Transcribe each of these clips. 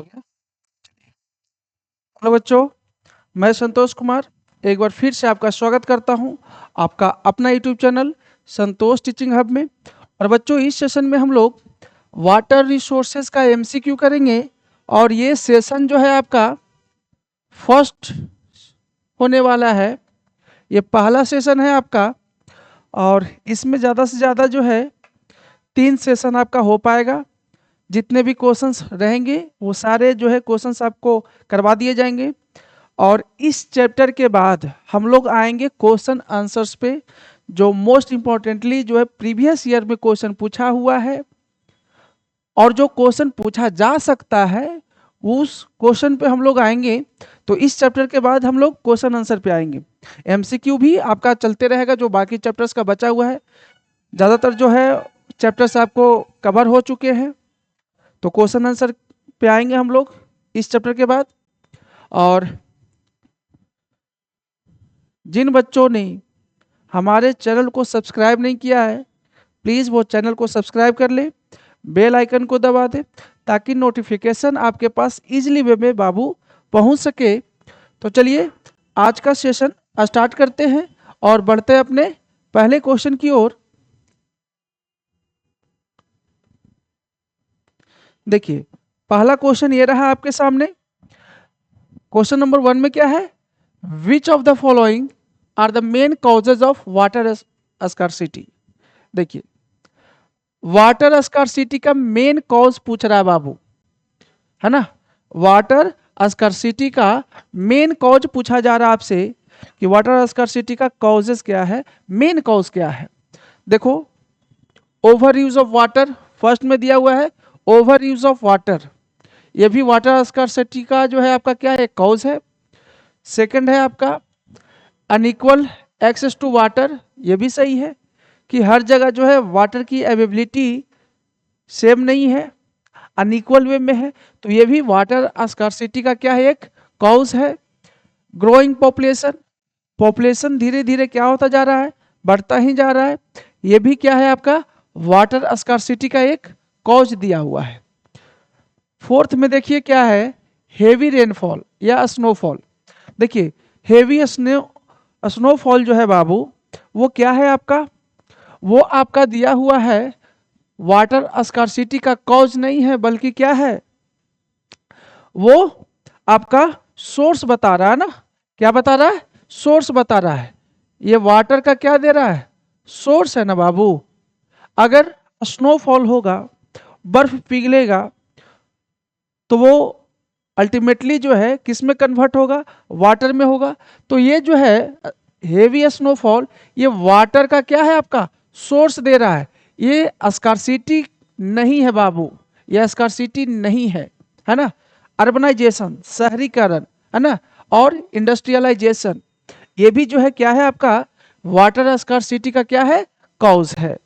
हो गया। हेलो बच्चों, मैं संतोष कुमार एक बार फिर से आपका स्वागत करता हूं आपका अपना यूट्यूब चैनल संतोष टीचिंग हब में। और बच्चों, इस सेशन में हम लोग वाटर रिसोर्सेज का एमसीक्यू करेंगे और ये सेशन जो है आपका फर्स्ट होने वाला है। ये पहला सेशन है आपका और इसमें ज़्यादा से ज़्यादा जो है 3 सेशन आपका हो पाएगा। जितने भी क्वेश्चंस रहेंगे वो सारे जो है क्वेश्चंस आपको करवा दिए जाएंगे। और इस चैप्टर के बाद हम लोग आएंगे क्वेश्चन आंसर्स पे, जो मोस्ट इम्पॉर्टेंटली जो है प्रीवियस ईयर में क्वेश्चन पूछा हुआ है और जो क्वेश्चन पूछा जा सकता है उस क्वेश्चन पे हम लोग आएंगे। तो इस चैप्टर के बाद हम लोग क्वेश्चन आंसर पे आएंगे। एमसीक्यू भी आपका चलते रहेगा जो बाकी चैप्टर्स का बचा हुआ है। ज़्यादातर जो है चैप्टर्स आपको कवर हो चुके हैं, तो क्वेश्चन आंसर पे आएंगे हम लोग इस चैप्टर के बाद। और जिन बच्चों ने हमारे चैनल को सब्सक्राइब नहीं किया है, प्लीज़ वो चैनल को सब्सक्राइब कर ले, बेल आइकन को दबा दे ताकि नोटिफिकेशन आपके पास इजीली वे में बाबू पहुंच सके। तो चलिए आज का सेशन स्टार्ट करते हैं और बढ़ते हैं अपने पहले क्वेश्चन की ओर। देखिए, पहला क्वेश्चन ये रहा आपके सामने। क्वेश्चन नंबर 1 में क्या है? Which of the following are the main causes of water scarcity. देखिए, वाटर स्कार्सिटी का मेन कॉज पूछ रहा है बाबू, है ना। वाटर स्कार्सिटी का मेन कॉज पूछा जा रहा है आपसे कि वाटर स्कार्सिटी का कॉजेज क्या है, मेन कॉज क्या है। देखो, over use of water first में दिया हुआ है। ओवर यूज ऑफ वाटर ये भी वाटर स्कार्सिटी का जो है आपका क्या है, कॉज है। सेकंड है आपका अनइक्वल एक्सेस टू वाटर, ये भी सही है कि हर जगह जो है वाटर की अवेलेबिलिटी सेम नहीं है, अनइक्वल वे में है, तो ये भी वाटर स्कार्सिटी का क्या है, एक कॉज है। ग्रोइंग पॉपुलेशन, पॉपुलेशन धीरे धीरे क्या होता जा रहा है, बढ़ता ही जा रहा है, ये भी क्या है आपका वाटर स्कार्सिटी का एक कॉज दिया हुआ है। फोर्थ में देखिए क्या है, हेवी रेनफॉल या स्नोफॉल। देखिए, हेवी स्नोफॉल जो है बाबू वो क्या है आपका, वो आपका दिया हुआ है वाटर स्कार्सिटी का कॉज नहीं है, बल्कि क्या है, वो आपका सोर्स बता रहा है ना। क्या बता रहा है? सोर्स बता रहा है। ये वाटर का क्या दे रहा है, सोर्स है ना बाबू। अगर स्नोफॉल होगा, बर्फ पिघलेगा, तो वो अल्टीमेटली जो है किस में कन्वर्ट होगा, वाटर में होगा। तो ये जो है हेवी स्नोफॉल ये वाटर का क्या है आपका सोर्स दे रहा है, ये स्कार्सिटी नहीं है बाबू, ये स्कार्सिटी नहीं है ना। अर्बनाइजेशन शहरीकरण, है ना, और इंडस्ट्रियलाइजेशन ये भी जो है क्या है आपका वाटर स्कार्सिटी का क्या है, कॉज है,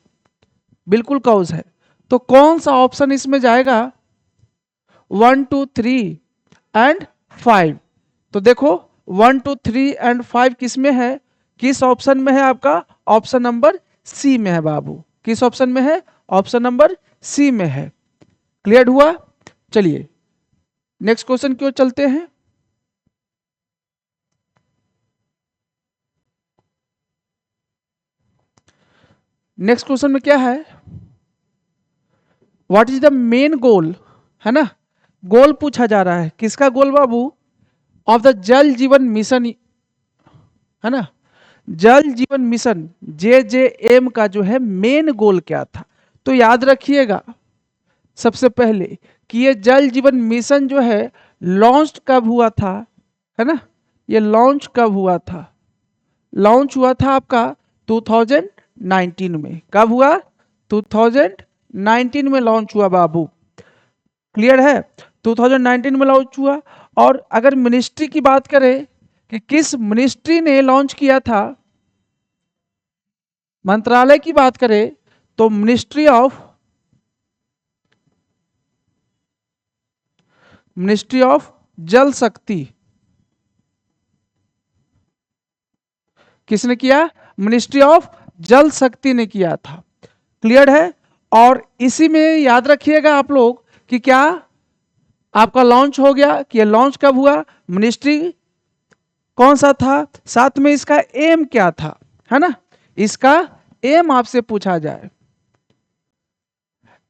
बिल्कुल कॉज है। तो कौन सा ऑप्शन इसमें जाएगा, 1 2 3 एंड 5। तो देखो 1 2 3 एंड 5 किस में है, किस ऑप्शन में है आपका, ऑप्शन नंबर सी में है बाबू। किस ऑप्शन में है, ऑप्शन नंबर सी में है। क्लियर हुआ? चलिए नेक्स्ट क्वेश्चन की ओर चलते हैं। नेक्स्ट क्वेश्चन में क्या है, what is the main goal, है ना। गोल पूछा जा रहा है, किसका गोल बाबू, ऑफ द जल जीवन मिशन, है ना। जल जीवन मिशन JJM का जो है मेन गोल क्या था। तो याद रखिएगा सबसे पहले कि ये जल जीवन मिशन जो है लॉन्च कब हुआ था, है ना। ये लॉन्च कब हुआ था, लॉन्च हुआ था आपका 2019 में। कब हुआ, 2019 में लॉन्च हुआ बाबू। क्लियर है, 2019 में लॉन्च हुआ। और अगर मिनिस्ट्री की बात करें कि किस मिनिस्ट्री ने लॉन्च किया था, मंत्रालय की बात करें तो मिनिस्ट्री ऑफ जल शक्ति। किसने किया, मिनिस्ट्री ऑफ जल शक्ति ने किया था। क्लियर है। और इसी में याद रखिएगा आप लोग कि क्या आपका लॉन्च हो गया कि ये लॉन्च कब हुआ, मिनिस्ट्री कौन सा था, साथ में इसका एम क्या था, है ना, इसका एम आपसे पूछा जाए।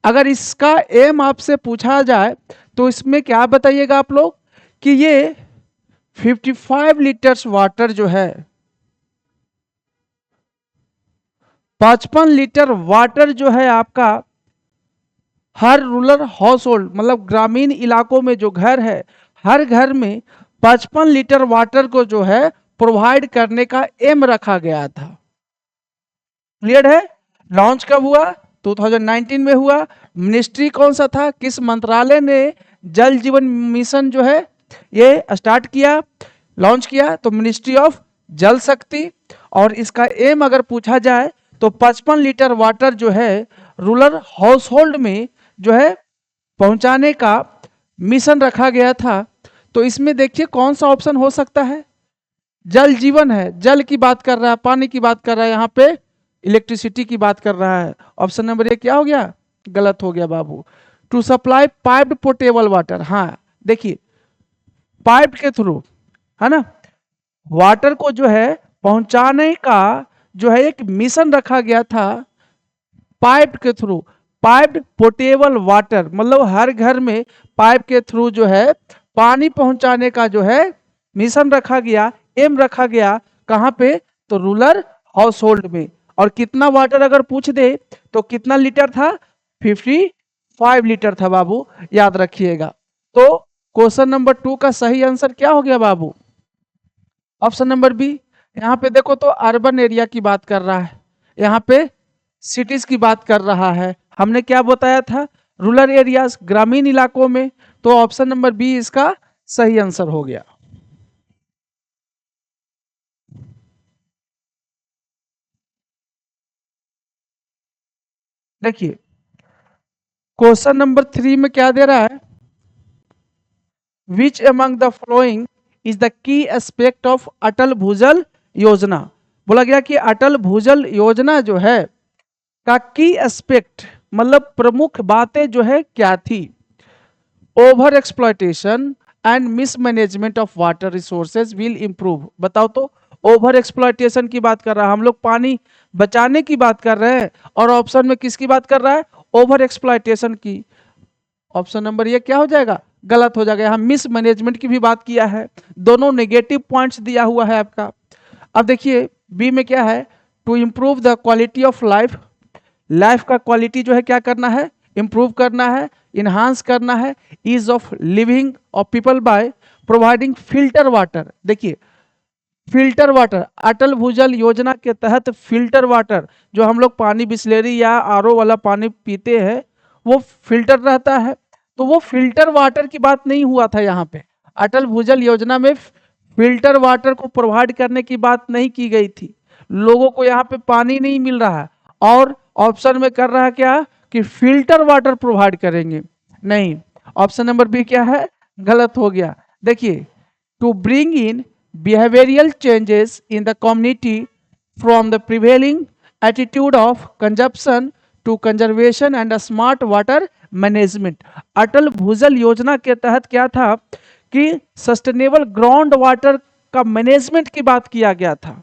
अगर इसका एम आपसे पूछा जाए तो इसमें क्या बताइएगा आप लोग कि ये 55 लीटर्स वाटर जो है, 55 लीटर वाटर जो है आपका हर रूरल हाउस होल्ड मतलब ग्रामीण इलाकों में जो घर है, हर घर में 55 लीटर वाटर को जो है प्रोवाइड करने का एम रखा गया था। क्लियर है। लॉन्च कब हुआ, 2019 में हुआ। मिनिस्ट्री कौन सा था, किस मंत्रालय ने जल जीवन मिशन जो है ये स्टार्ट किया, लॉन्च किया, तो मिनिस्ट्री ऑफ जल शक्ति। और इसका एम अगर पूछा जाए तो 55 लीटर वाटर जो है रूरल हाउस होल्ड में जो है पहुंचाने का मिशन रखा गया था। तो इसमें देखिए कौन सा ऑप्शन हो सकता है, जल जीवन है, जल की बात कर रहा है, पानी की बात कर रहा है, यहाँ पे इलेक्ट्रिसिटी की बात कर रहा है। ऑप्शन नंबर ए क्या हो गया, गलत हो गया बाबू। To supply piped portable water, हाँ देखिए पाइप के थ्रू, है ना, वाटर को जो है पहुंचाने का जो है एक मिशन रखा गया था पाइप के थ्रू। पाइप्ड पोर्टेबल वाटर मतलब हर घर में पाइप के थ्रू जो है पानी पहुंचाने का जो है मिशन रखा गया, एम रखा गया, कहां पे, तो रूरल हाउस होल्ड में। और कितना वाटर अगर पूछ दे तो कितना लीटर था, 55 लीटर था बाबू, याद रखिएगा। तो क्वेश्चन नंबर 2 का सही आंसर क्या हो गया बाबू, ऑप्शन नंबर बी। यहाँ पे देखो तो अर्बन एरिया की बात कर रहा है, यहाँ पे सिटीज की बात कर रहा है। हमने क्या बताया था, रूरल एरियाज ग्रामीण इलाकों में। तो ऑप्शन नंबर बी इसका सही आंसर हो गया। देखिए क्वेश्चन नंबर 3 में क्या दे रहा है, which among the following is the key aspect of Atal Bhujal Yojana. बोला गया कि अटल भूजल योजना जो है का की एस्पेक्ट मतलब प्रमुख बातें जो है क्या थी, over exploitation and mismanagement of water resources will improve. बताओ तो, ओवर एक्सप्लॉयटेशन की बात कर रहा है, हम लोग पानी बचाने की बात कर रहे हैं, और ऑप्शन में किसकी बात कर रहा है, ओवर एक्सप्लॉयटेशन की। ऑप्शन नंबर ये क्या हो जाएगा, गलत हो जाएगा, यहाँ मिस मैनेजमेंट की भी बात किया है। दोनों नेगेटिव पॉइंट्स दिया हुआ है आपका। अब देखिए बी में क्या है, to improve the quality of life, life का क्वालिटी जो है क्या करना है, इंप्रूव करना है, इन्हांस करना है, ease of living of people by providing filter water. देखिए फिल्टर वाटर, अटल भूजल योजना के तहत फिल्टर वाटर, जो हम लोग पानी बिस्लेरी या आरओ वाला पानी पीते हैं वो फिल्टर रहता है, तो वो फिल्टर वाटर की बात नहीं हुआ था यहाँ पे। अटल भूजल योजना में फिल्टर वाटर को प्रोवाइड करने की बात नहीं की गई थी, लोगों को यहाँ पे पानी नहीं मिल रहा है, और ऑप्शन में कर रहा है क्या कि फिल्टर वाटर प्रोवाइड करेंगे, नहीं। ऑप्शन नंबर बी क्या है, गलत हो गया। देखिए to bring in behavioral changes in the community from the prevailing attitude of consumption to conservation and a smart water management। अटल भूजल योजना के तहत क्या था कि सस्टेनेबल ग्राउंड वाटर का मैनेजमेंट की बात किया गया था,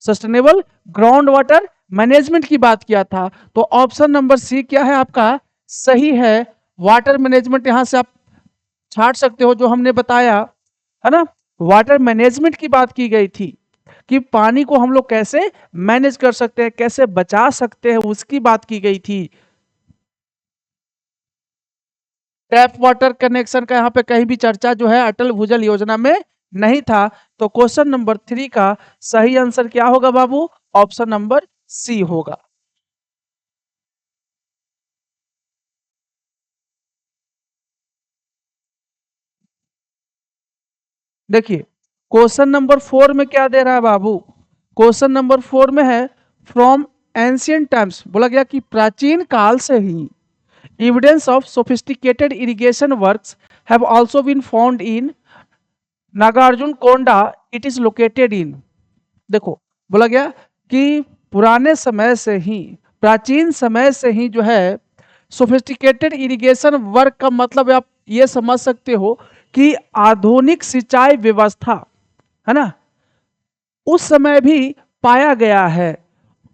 सस्टेनेबल ग्राउंड वाटर मैनेजमेंट की बात किया था। तो ऑप्शन नंबर सी क्या है आपका सही है, वाटर मैनेजमेंट यहां से आप छाट सकते हो, जो हमने बताया है ना, वाटर मैनेजमेंट की बात की गई थी कि पानी को हम लोग कैसे मैनेज कर सकते हैं, कैसे बचा सकते हैं, उसकी बात की गई थी। टैप वाटर कनेक्शन का यहाँ पे कहीं भी चर्चा जो है अटल भूजल योजना में नहीं था। तो क्वेश्चन नंबर 3 का सही आंसर क्या होगा बाबू, ऑप्शन नंबर सी होगा। देखिए क्वेश्चन नंबर 4 में क्या दे रहा है बाबू, क्वेश्चन नंबर 4 में है फ्रॉम एंशियंट टाइम्स, बोला गया कि प्राचीन काल से ही evidence of sophisticated irrigation works have also been found in Nagarjunakonda, it is located in. देखो बोला गया कि पुराने समय से ही, प्राचीन समय से ही जो है सोफिस्टिकेटेड इरिगेशन वर्क का मतलब आप ये समझ सकते हो कि आधुनिक सिंचाई व्यवस्था, है ना, उस समय भी पाया गया है।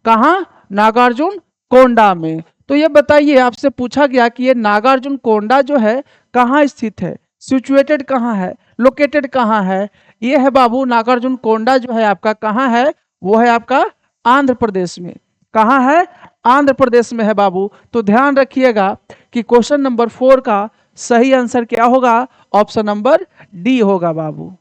कहाँ? नागार्जुन कोंडा में। तो ये बताइए, आपसे पूछा गया कि ये नागार्जुन कोंडा जो है कहाँ स्थित है, सिचुएटेड कहाँ है, लोकेटेड कहाँ है? ये है बाबू नागार्जुन कोंडा जो है आपका कहाँ है? वो है आपका आंध्र प्रदेश में। कहाँ है? आंध्र प्रदेश में है बाबू। तो ध्यान रखिएगा कि क्वेश्चन नंबर 4 का सही आंसर क्या होगा? ऑप्शन नंबर डी होगा बाबू।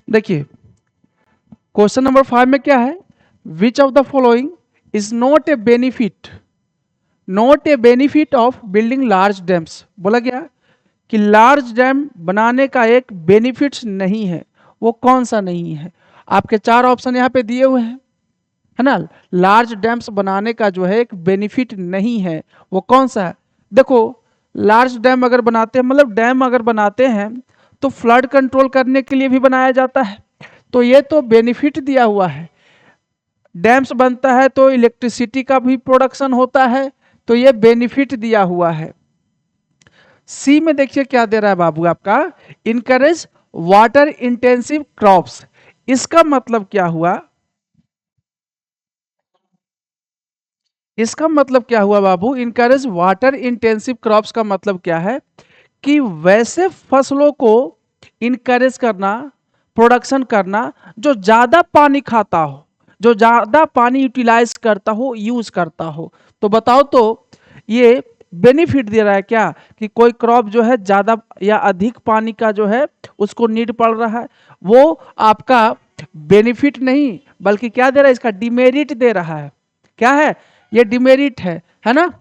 देखिए क्वेश्चन नंबर 5 में क्या है? Which of the following is not a benefit of building large dams. बोला गया कि लार्ज डैम बनाने का एक बेनिफिट्स नहीं है। वो कौन सा नहीं है? आपके 4 ऑप्शन यहाँ पे दिए हुए हैं, है ना। लार्ज डैम्स बनाने का जो है एक बेनिफिट नहीं है, वो कौन सा है? देखो, लार्ज डैम अगर बनाते हैं, मतलब डैम अगर बनाते हैं तो फ्लड कंट्रोल करने के लिए भी बनाया जाता है, तो ये तो बेनिफिट दिया हुआ है। डैम्स बनता है तो इलेक्ट्रिसिटी का भी प्रोडक्शन होता है, तो ये बेनिफिट दिया हुआ है। सी में देखिए क्या दे रहा है बाबू आपका, इनकरेज वाटर इंटेंसिव क्रॉप्स। इसका मतलब क्या हुआ? इसका मतलब क्या हुआ बाबू? इनकरेज वाटर इंटेंसिव क्रॉप्स का मतलब क्या है कि वैसे फसलों को इनकरेज करना, प्रोडक्शन करना जो ज्यादा पानी खाता हो, जो ज्यादा पानी यूटिलाइज करता हो, यूज करता हो। तो बताओ तो ये बेनिफिट दे रहा है क्या कि कोई क्रॉप जो है ज्यादा या अधिक पानी का जो है उसको नीड पड़ रहा है? वो आपका बेनिफिट नहीं बल्कि क्या दे रहा है? इसका डिमेरिट दे रहा है। क्या है? ये डिमेरिट है ना।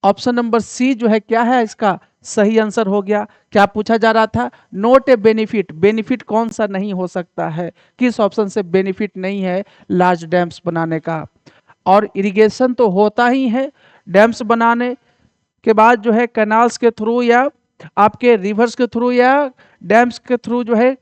ऑप्शन नंबर सी जो है क्या है इसका सही आंसर हो गया। क्या पूछा जा रहा था? नोट ए बेनिफिट। बेनिफिट कौन सा नहीं हो सकता है? किस ऑप्शन से बेनिफिट नहीं है लार्ज डैम्स बनाने का? और इरिगेशन तो होता ही है डैम्स बनाने के बाद जो है, कैनाल्स के थ्रू या आपके रिवर्स के थ्रू या डैम्स के थ्रू जो है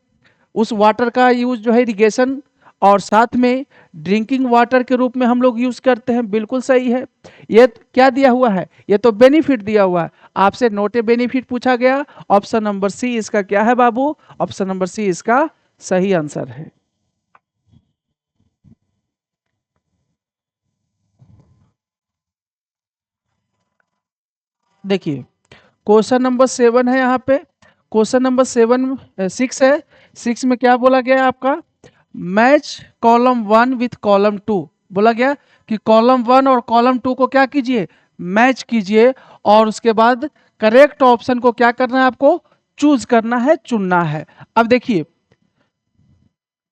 उस वाटर का यूज जो है इरिगेशन और साथ में ड्रिंकिंग वाटर के रूप में हम लोग यूज करते हैं। बिल्कुल सही है। ये क्या दिया हुआ है? ये तो बेनिफिट दिया हुआ है। आपसे नोटे बेनिफिट पूछा गया, ऑप्शन नंबर सी इसका क्या है बाबू? ऑप्शन नंबर सी इसका सही आंसर है। देखिए क्वेश्चन नंबर 7 है यहाँ पे। क्वेश्चन नंबर 6 है। 6 में क्या बोला गया है आपका? Match column 1 with column 2। बोला गया कि कॉलम 1 और कॉलम 2 को क्या कीजिए? मैच कीजिए, और उसके बाद करेक्ट ऑप्शन को क्या करना है? आपको चूज करना है, चुनना है। अब देखिए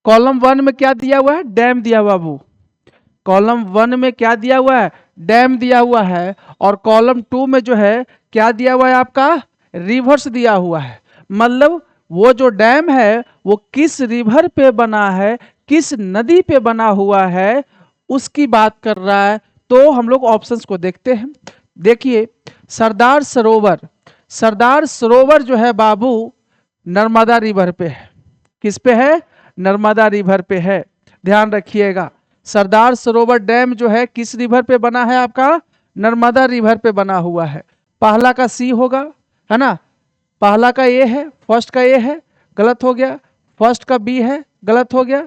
कॉलम 1 में क्या दिया हुआ है? डैम दिया हुआ बाबू। कॉलम 1 में क्या दिया हुआ है? डैम दिया हुआ है। और कॉलम 2 में जो है क्या दिया हुआ है आपका? रिवर्स दिया हुआ है। मतलब वो जो डैम है वो किस रिवर पे बना है, किस नदी पे बना हुआ है, उसकी बात कर रहा है। तो हम लोग ऑप्शंस को देखते हैं। देखिए सरदार सरोवर, सरदार सरोवर जो है बाबू नर्मदा रिवर पे है। किस पे है? नर्मदा रिवर पे है। ध्यान रखिएगा, सरदार सरोवर डैम जो है किस रिवर पे बना है आपका? नर्मदा रिवर पे बना हुआ है। पहला का सी होगा, है ना। पहला का ए है, फर्स्ट का ए है, गलत हो गया। फर्स्ट का बी है, गलत हो गया।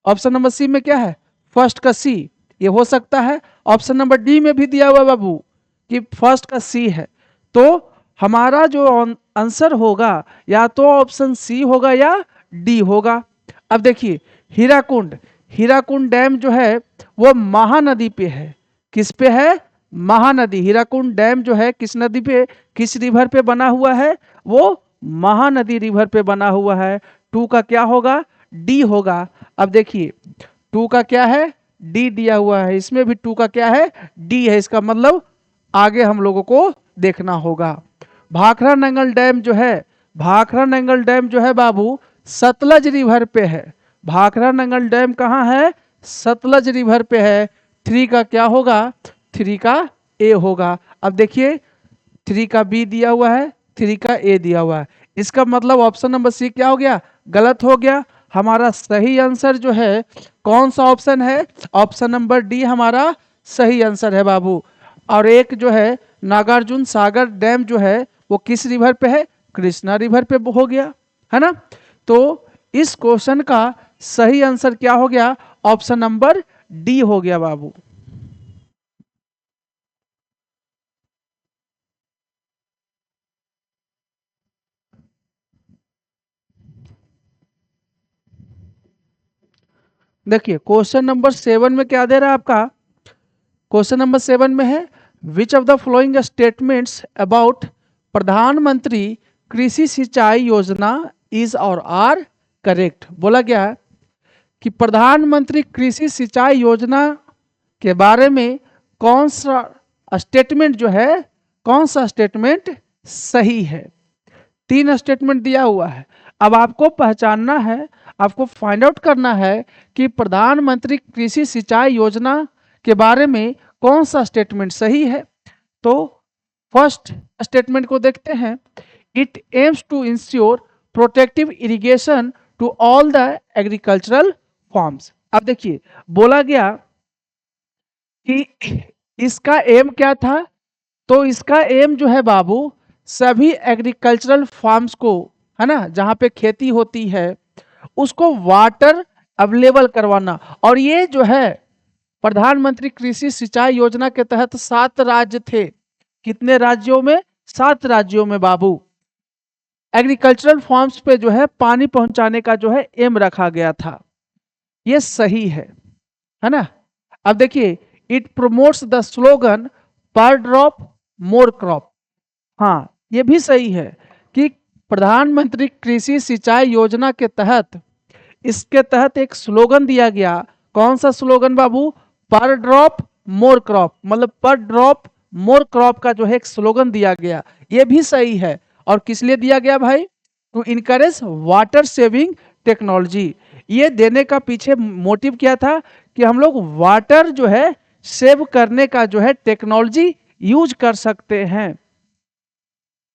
ऑप्शन नंबर सी में क्या है? फर्स्ट का सी, ये हो सकता है। ऑप्शन नंबर डी में भी दिया हुआ बाबू कि फर्स्ट का सी है। तो हमारा जो आंसर होगा या तो ऑप्शन सी होगा या डी होगा। अब देखिए हीराकुंड, हीराकुंड डैम जो है वो महानदी पे है। किस पे है? महानदी। हीराकुंड डैम जो है किस नदी पे, किस रिवर पे बना हुआ है? वो महानदी रिवर पे बना हुआ है। टू का क्या होगा? डी होगा। अब देखिए टू का क्या है? डी दिया हुआ है। इसमें भी टू का क्या है? डी है। इसका मतलब आगे हम लोगों को देखना होगा। भाखड़ा नंगल डैम जो है, भाखड़ा नंगल डैम जो है बाबू सतलज रिवर पे है। भाखड़ा नंगल डैम कहाँ है? सतलज रिवर पे है। थ्री का क्या होगा? थ्री का ए होगा। अब देखिए थ्री का बी दिया हुआ है, थ्री का ए दिया हुआ है। इसका मतलब ऑप्शन नंबर सी क्या हो गया, गलत हो गया। हमारा सही आंसर जो है कौन सा ऑप्शन है, ऑप्शन नंबर डी हमारा सही आंसर है बाबू। और एक जो है नागार्जुन सागर डैम जो है वो किस रिवर पे है, कृष्णा रिवर पे हो गया, है ना। तो इस क्वेश्चन का सही आंसर क्या हो गया, ऑप्शन नंबर डी हो गया बाबू। देखिए क्वेश्चन नंबर 7 में क्या दे रहा है आपका, क्वेश्चन नंबर 7 में है which of the following statements about प्रधानमंत्री कृषि सिंचाई योजना इज और आर करेक्ट। बोला गया है कि प्रधानमंत्री कृषि सिंचाई योजना के बारे में कौन सा स्टेटमेंट जो है, कौन सा स्टेटमेंट सही है। 3 स्टेटमेंट दिया हुआ है। अब आपको पहचानना है, आपको फाइंड आउट करना है कि प्रधानमंत्री कृषि सिंचाई योजना के बारे में कौन सा स्टेटमेंट सही है। तो फर्स्ट स्टेटमेंट को देखते हैं, it aims to ensure protective irrigation to all the agricultural farms. अब देखिए बोला गया कि इसका एम क्या था, तो इसका एम जो है बाबू सभी एग्रीकल्चरल फार्म्स को, है ना, जहां पे खेती होती है उसको वाटर अवेलेबल करवाना। और ये जो है प्रधानमंत्री कृषि सिंचाई योजना के तहत 7 राज्य थे। कितने राज्यों में, 7 राज्यों में बाबू एग्रीकल्चरल फार्म्स पे जो है पानी पहुंचाने का जो है एम रखा गया था। ये सही है ना। अब देखिए इट प्रमोट्स द स्लोगन पर ड्रॉप मोर क्रॉप। हाँ ये भी सही है कि प्रधानमंत्री कृषि सिंचाई योजना के तहत, इसके तहत एक स्लोगन दिया गया। कौन सा स्लोगन बाबू, पर ड्रॉप मोर क्रॉप, मतलब पर ड्रॉप मोर क्रॉप का जो है एक स्लोगन दिया गया। ये भी सही है। और किस लिए दिया गया भाई, to encourage water saving technology. ये देने का पीछे मोटिव क्या था कि हम लोग वाटर जो है सेव करने का जो है टेक्नोलॉजी यूज कर सकते हैं।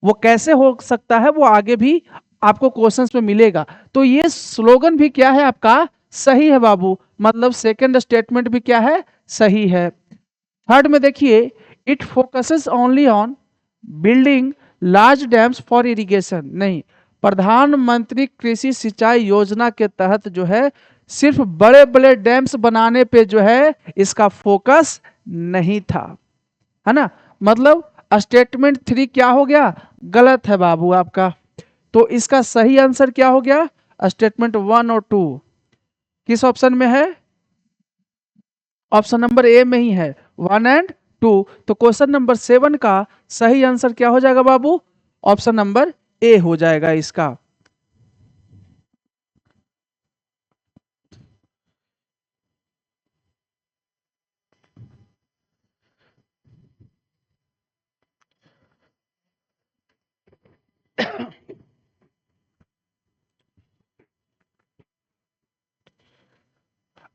वो कैसे हो सकता है वो आगे भी आपको क्वेश्चंस में मिलेगा। तो ये स्लोगन भी क्या है आपका सही है बाबू, मतलब सेकंड स्टेटमेंट भी क्या है, सही है। थर्ड में देखिए it focuses only on building large dams for irrigation. नहीं, प्रधानमंत्री कृषि सिंचाई योजना के तहत जो है सिर्फ बड़े बड़े डैम्स बनाने पे जो है इसका फोकस नहीं था, है ना। मतलब स्टेटमेंट 3 क्या हो गया, गलत है बाबू आपका। तो इसका सही आंसर क्या हो गया, स्टेटमेंट 1 और 2 किस ऑप्शन में है, ऑप्शन नंबर ए में ही है, 1 एंड 2। तो क्वेश्चन नंबर 7 का सही आंसर क्या हो जाएगा बाबू, ऑप्शन नंबर ए हो जाएगा इसका।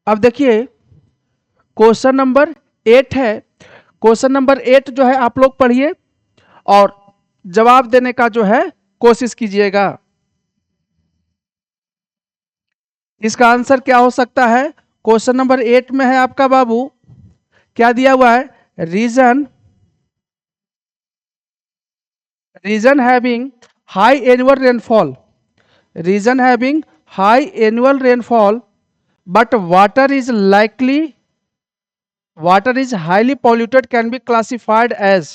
अब देखिए क्वेश्चन नंबर 8 है। क्वेश्चन नंबर 8 जो है आप लोग पढ़िए और जवाब देने का जो है कोशिश कीजिएगा। इसका आंसर क्या हो सकता है, क्वेश्चन नंबर 8 में है आपका बाबू, क्या दिया हुआ है, region having high annual rainfall, region having high annual rainfall but water is highly polluted can be classified as।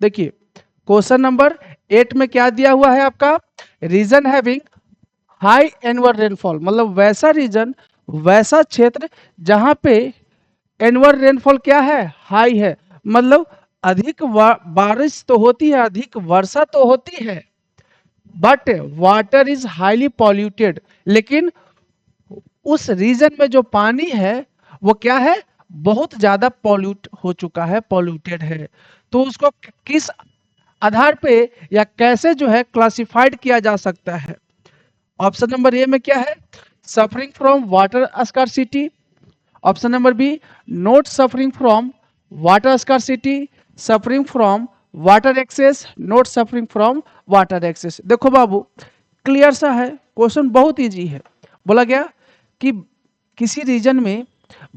देखिए क्वेश्चन नंबर 8 में क्या दिया हुआ है आपका, region having high annual rainfall, मतलब वैसा रीजन, वैसा क्षेत्र जहां पे एनुअल रेनफॉल क्या है, हाई है। मतलब अधिक बारिश तो होती है, अधिक वर्षा तो होती है, but water is highly polluted. लेकिन उस रीजन में जो पानी है वो क्या है, बहुत ज्यादा पॉल्यूट हो चुका है, पॉल्यूटेड है। तो उसको किस आधार पे या कैसे जो है क्लासिफाइड किया जा सकता है, ऑप्शन नंबर ए में क्या है, suffering from water scarcity, option number B not suffering from water scarcity, suffering from water access, not suffering from water access. देखो बाबू, क्लियर सा है, क्वेश्चन बहुत इजी है। बोला गया कि किसी रीजन में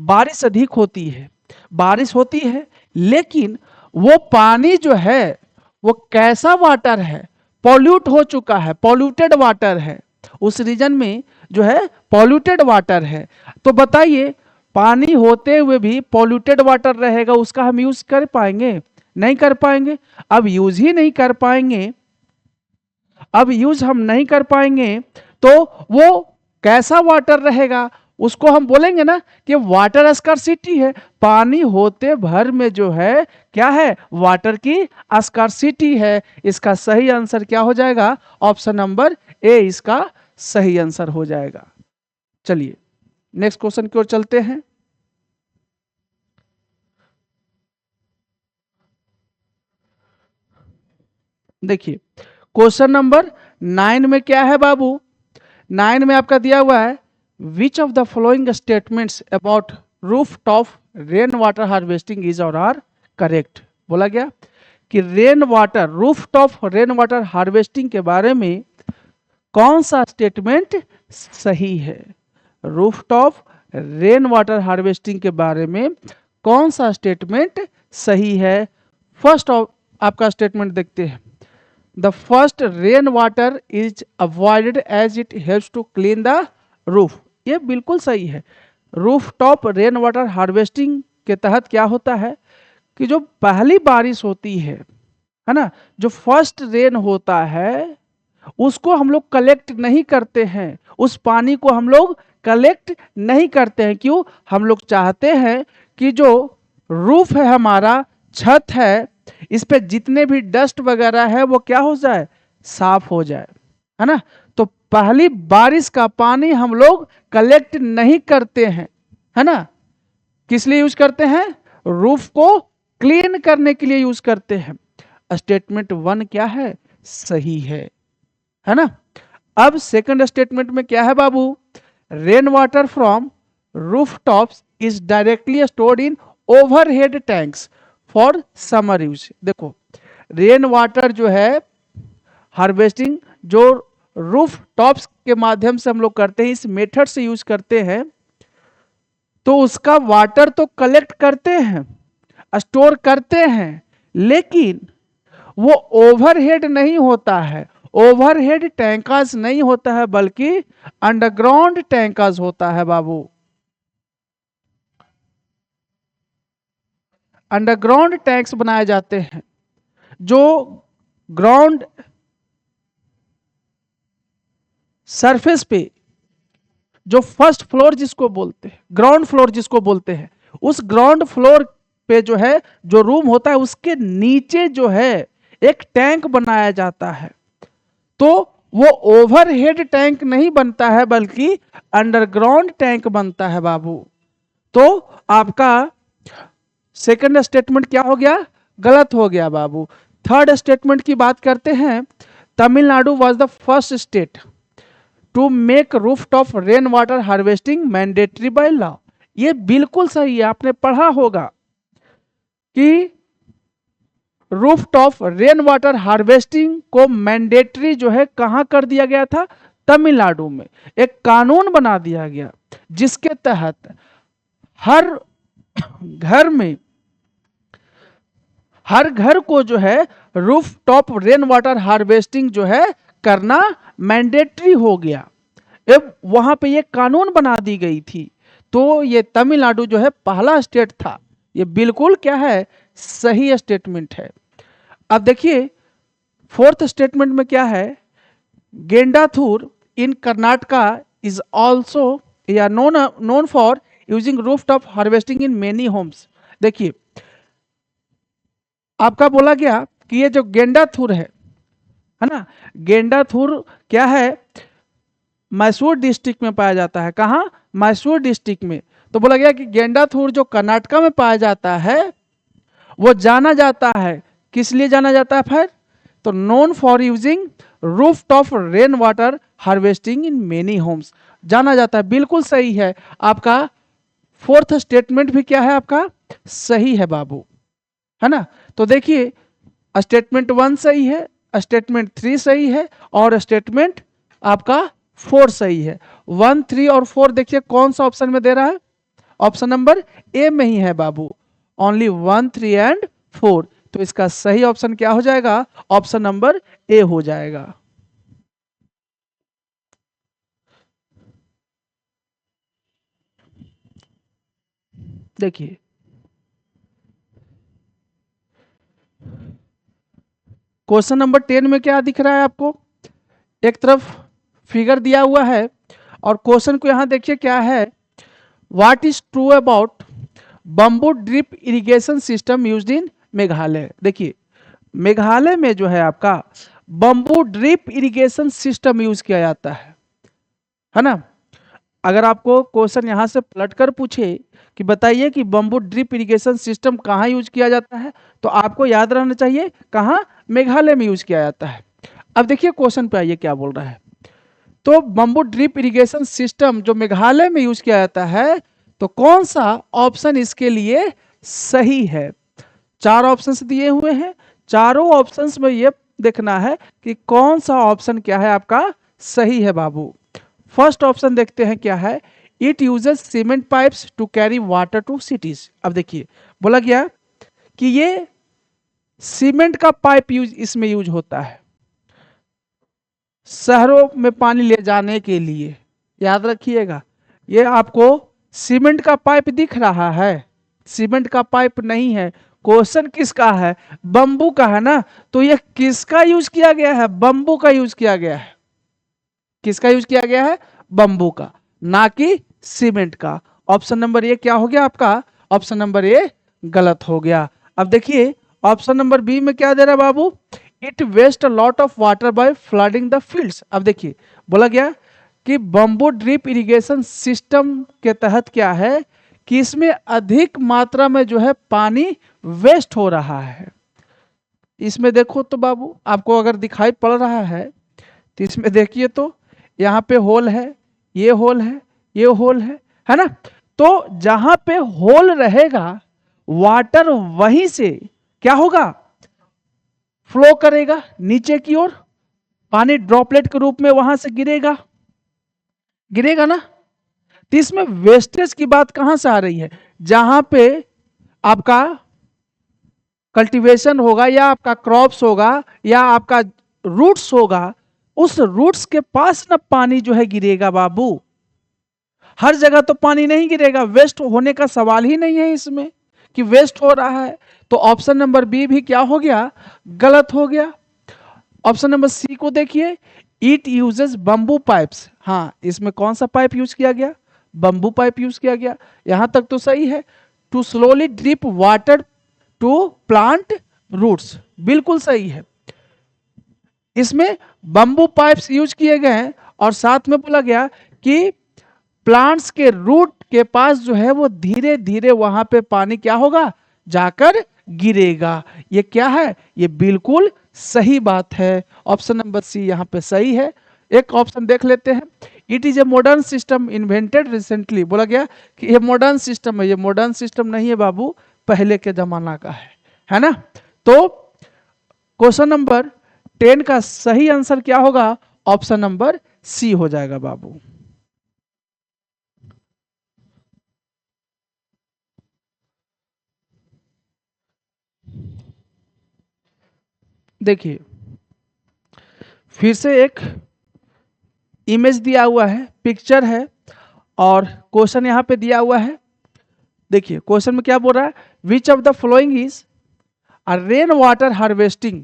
बारिश अधिक होती है, बारिश होती है, लेकिन वो पानी जो है वो कैसा वाटर है, पॉल्यूट हो चुका है, पॉल्यूटेड वाटर है, उस रीजन में जो है पॉल्यूटेड वाटर है। तो बताइए, पानी होते हुए भी पॉल्यूटेड वाटर रहेगा, उसका हम यूज कर पाएंगे? नहीं कर पाएंगे। अब यूज ही नहीं कर पाएंगे, अब यूज हम नहीं कर पाएंगे तो वो कैसा वाटर रहेगा? उसको हम बोलेंगे ना कि वाटर स्कार्सिटी है। पानी होते भर में जो है क्या है, वाटर की स्कार्सिटी है। इसका सही आंसर क्या हो जाएगा? ऑप्शन नंबर ए इसका सही आंसर हो जाएगा। चलिए नेक्स्ट क्वेश्चन की ओर चलते हैं। देखिए क्वेश्चन नंबर 9 में क्या है बाबू? 9 में आपका दिया हुआ है, which of the following statements about roof top rain water harvesting is और आर करेक्ट। बोला गया कि rain water, roof top rain water harvesting के बारे में कौन सा स्टेटमेंट सही है? Roof top rain water harvesting के बारे में कौन सा स्टेटमेंट सही है? फर्स्ट आपका स्टेटमेंट देखते हैं। The first rainwater is avoided as it helps to clean the roof। ये बिल्कुल सही है। Roof top rain water harvesting के तहत क्या होता है कि जो पहली बारिश होती है ना, जो फर्स्ट रेन होता है, उसको हम लोग कलेक्ट नहीं करते हैं, उस पानी को हम लोग कलेक्ट नहीं करते हैं। क्यों? हम लोग चाहते हैं कि जो रूफ है, हमारा छत है, इस पे जितने भी डस्ट वगैरह है वो क्या हो जाए, साफ हो जाए, है ना। तो पहली बारिश का पानी हम लोग कलेक्ट नहीं करते हैं, है ना। किस लिए यूज करते हैं? रूफ को क्लीन करने के लिए यूज करते हैं। स्टेटमेंट 1 क्या है, सही है ना। अब सेकंड स्टेटमेंट में क्या है बाबू? Rain water from rooftops is directly stored in overhead tanks for summer use. देखो, रेन वाटर जो है हार्वेस्टिंग जो रूफ टॉप्स के माध्यम से हम लोग करते हैं, इस मेथड से यूज करते हैं, तो उसका वाटर तो कलेक्ट करते हैं, स्टोर करते हैं, लेकिन वो ओवरहेड नहीं होता है, ओवरहेड टैंकास नहीं होता है, बल्कि अंडरग्राउंड टैंकास होता है बाबू। अंडरग्राउंड टैंक्स बनाए जाते हैं जो ग्राउंड सरफेस पे, जो फर्स्ट फ्लोर जिसको बोलते हैं, ग्राउंड फ्लोर जिसको बोलते हैं, उस ग्राउंड फ्लोर पे जो है, जो रूम होता है, उसके नीचे जो है एक टैंक बनाया जाता है। तो वो ओवरहेड टैंक नहीं बनता है, बल्कि अंडरग्राउंड टैंक बनता है बाबू। तो आपका सेकंड स्टेटमेंट क्या हो गया? गलत हो गया बाबू। थर्ड स्टेटमेंट की बात करते हैं। Tamil Nadu was the first state to make rooftop rain water harvesting mandatory by law. ये बिल्कुल सही है, आपने पढ़ा होगा कि रूफटॉप रेन वाटर हार्वेस्टिंग को मैंडेटरी जो है कहां कर दिया गया था? तमिलनाडु में एक कानून बना दिया गया, जिसके तहत हर घर में, हर घर को जो है roof top rain water harvesting जो है करना मैंडेटरी हो गया। अब वहां पे ये कानून बना दी गई थी। तो ये तमिलनाडु जो है पहला स्टेट था। ये बिल्कुल क्या है, सही स्टेटमेंट है। अब देखिए फोर्थ स्टेटमेंट में क्या है? Gendathur in Karnataka is also या known for using roof top harvesting in many homes. देखिए आपका बोला गया कि ये जो गेंडाथूर है ना, गेंडाथूर क्या है, मैसूर डिस्ट्रिक्ट में पाया जाता है। कहाँ? मैसूर डिस्ट्रिक्ट में। तो बोला गया कि गेंडाथूर जो कर्नाटका में पाया जाता है, वो जाना जाता है, किस लिए जाना जाता है फिर? तो known for using roof top rain water harvesting in many homes जाना जाता है। बिल्कुल सही है, आपका फोर्थ स्टेटमेंट भी क्या है, आपका सही है बाबू, है ना। तो देखिए स्टेटमेंट 1 सही है, स्टेटमेंट 3 सही है और स्टेटमेंट आपका 4 सही है। 1, 3 और 4 देखिए कौन सा ऑप्शन में दे रहा है, ऑप्शन नंबर ए में ही है बाबू, ओनली 1, 3 एंड 4। तो इसका सही ऑप्शन क्या हो जाएगा, ऑप्शन नंबर ए हो जाएगा। देखिए क्वेश्चन नंबर 10 में क्या दिख रहा है आपको, एक तरफ फिगर दिया हुआ है और क्वेश्चन को यहां देखिए क्या है, what is true about bamboo drip irrigation system used in Meghalaya. देखिए मेघालय में जो है आपका bamboo drip irrigation system use किया जाता है ना। अगर आपको क्वेश्चन यहां से पलट कर पूछे कि बताइए कि बम्बू ड्रिप इरिगेशन सिस्टम कहाँ यूज किया जाता है, तो आपको याद रहना चाहिए कहाँ, मेघालय में यूज किया जाता है। अब देखिए क्वेश्चन पे आइए क्या बोल रहा है, तो बम्बू ड्रिप इरिगेशन सिस्टम जो मेघालय में यूज किया जाता है, तो कौन सा ऑप्शन इसके लिए सही है। 4 ऑप्शंस दिए हुए हैं, चारों ऑप्शंस में ये देखना है कि कौन सा ऑप्शन क्या है आपका सही है बाबू। फर्स्ट ऑप्शन देखते हैं क्या है, it uses cement pipes to carry water to cities. अब देखिए बोला गया कि ये सीमेंट का पाइप यूज इसमें यूज होता है शहरों में पानी ले जाने के लिए। याद रखिएगा ये आपको सीमेंट का पाइप दिख रहा है, सीमेंट का पाइप नहीं है। क्वेश्चन किसका है, बम्बू का है ना, तो ये किसका यूज किया गया है, बम्बू का यूज किया गया है। किसका यूज किया गया है, बम्बू का, ना कि सीमेंट का। ऑप्शन नंबर ए क्या हो गया आपका, ऑप्शन नंबर ए गलत हो गया। अब देखिए ऑप्शन नंबर बी में क्या दे रहा है बाबू, it waste a lot of water by flooding the fields. अब देखिए बोला गया कि बम्बू ड्रिप इरिगेशन सिस्टम के तहत क्या है कि इसमें अधिक मात्रा में जो है पानी वेस्ट हो रहा है। इसमें देखो तो बाबू आपको अगर दिखाई पड़ रहा है तो इसमें देखिए तो यहाँ पे होल है, ये होल है, ये होल है ना। तो जहां पे होल रहेगा वाटर वहीं से क्या होगा, फ्लो करेगा नीचे की ओर, पानी ड्रॉपलेट के रूप में वहां से गिरेगा, गिरेगा ना। तो इसमें वेस्टेज की बात कहां से आ रही है, जहां पे आपका कल्टीवेशन होगा या आपका क्रॉप्स होगा या आपका रूट्स होगा, उस रूट्स के पास ना पानी जो है गिरेगा बाबू। हर जगह तो पानी नहीं गिरेगा, वेस्ट होने का सवाल ही नहीं है इसमें कि वेस्ट हो रहा है। तो ऑप्शन नंबर बी भी क्या हो गया, गलत हो गया। ऑप्शन नंबर सी को देखिए, इट यूजेस बम्बू पाइप्स। हाँ इसमें कौन सा पाइप यूज किया गया, बम्बू पाइप यूज किया गया, यहां तक तो सही है। To slowly drip water to plant roots, बिल्कुल सही है। इसमें बम्बू पाइप्स यूज किए गए हैं और साथ में बोला गया कि प्लांट्स के रूट के पास जो है वो धीरे धीरे वहां पे पानी क्या होगा, जाकर गिरेगा। ये क्या है, ये बिल्कुल सही बात है। ऑप्शन नंबर सी यहाँ पे सही है। एक ऑप्शन देख लेते हैं, it is a modern system invented recently. बोला गया कि ये मॉडर्न सिस्टम है, ये मॉडर्न सिस्टम नहीं है बाबू, पहले के जमाना का है ना। तो क्वेश्चन नंबर 10 का सही आंसर क्या होगा, ऑप्शन नंबर सी हो जाएगा बाबू। देखिए फिर से एक इमेज दिया हुआ है, पिक्चर है और क्वेश्चन यहाँ पे दिया हुआ है। देखिए क्वेश्चन में क्या बोल रहा है, which of the following is a rain water harvesting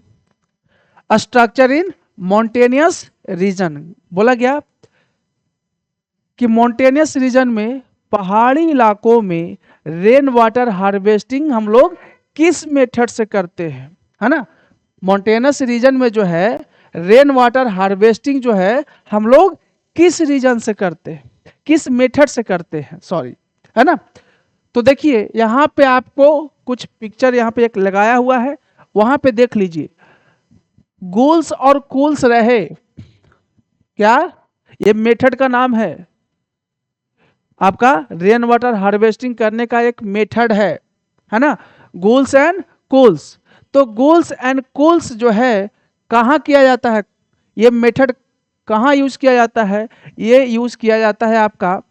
structure in mountainous region. बोला गया कि मॉन्टेनियस रीजन में, पहाड़ी इलाकों में रेन वाटर हार्वेस्टिंग हम लोग किस मेथड से करते हैं, है ना। मॉन्टेनस रीजन में जो है रेन वाटर हार्वेस्टिंग जो है हम लोग किस रीजन से करते हैं, किस मेथड से करते हैं, सॉरी, है ना। तो देखिए यहाँ पे आपको कुछ पिक्चर यहाँ पे एक लगाया हुआ है, वहां पे देख लीजिए, गोल्स और कूल्स रहे, क्या ये मेथड का नाम है, आपका रेन वाटर हार्वेस्टिंग करने का एक मेथड है ना, गोल्स एंड कूल्स। तो गोल्स एंड कूल्स जो है कहाँ किया जाता है, ये मेथड कहाँ यूज किया जाता है, ये यूज किया जाता है आपका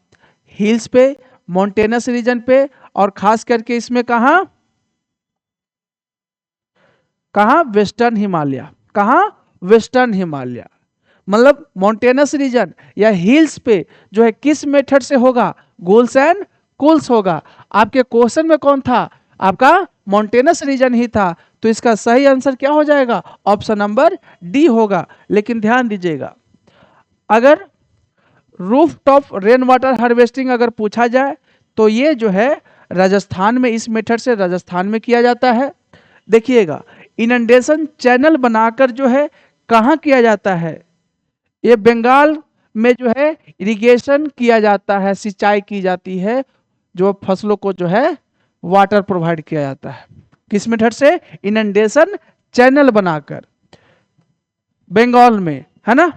हिल्स पे, माउंटेनस रीजन पे, और खास करके इसमें कहाँ कहाँ वेस्टर्न हिमालय, कहाँ वेस्टर्न हिमालय, मतलब माउंटेनस रीजन या हिल्स पे जो है किस मेथड से होगा, गोल्स एंड कूल्स होगा। आपके क्वेश्चन में कौन था, आपका माउंटेनस रीजन ही था, तो इसका सही आंसर क्या हो जाएगा, ऑप्शन नंबर डी होगा। लेकिन ध्यान दीजिएगा, अगर roof top rain water harvesting अगर पूछा जाए तो ये जो है राजस्थान में, इस मेथड से राजस्थान में किया जाता है। देखिएगा, इनंडेशन चैनल बनाकर जो है कहाँ किया जाता है, ये बंगाल में जो है इरिगेशन किया जाता है, सिंचाई की जाती है, जो फसलों को जो है वाटर प्रोवाइड किया जाता है, किस मेथड से, इनंडेशन चैनल बनाकर, बंगाल में, है ना।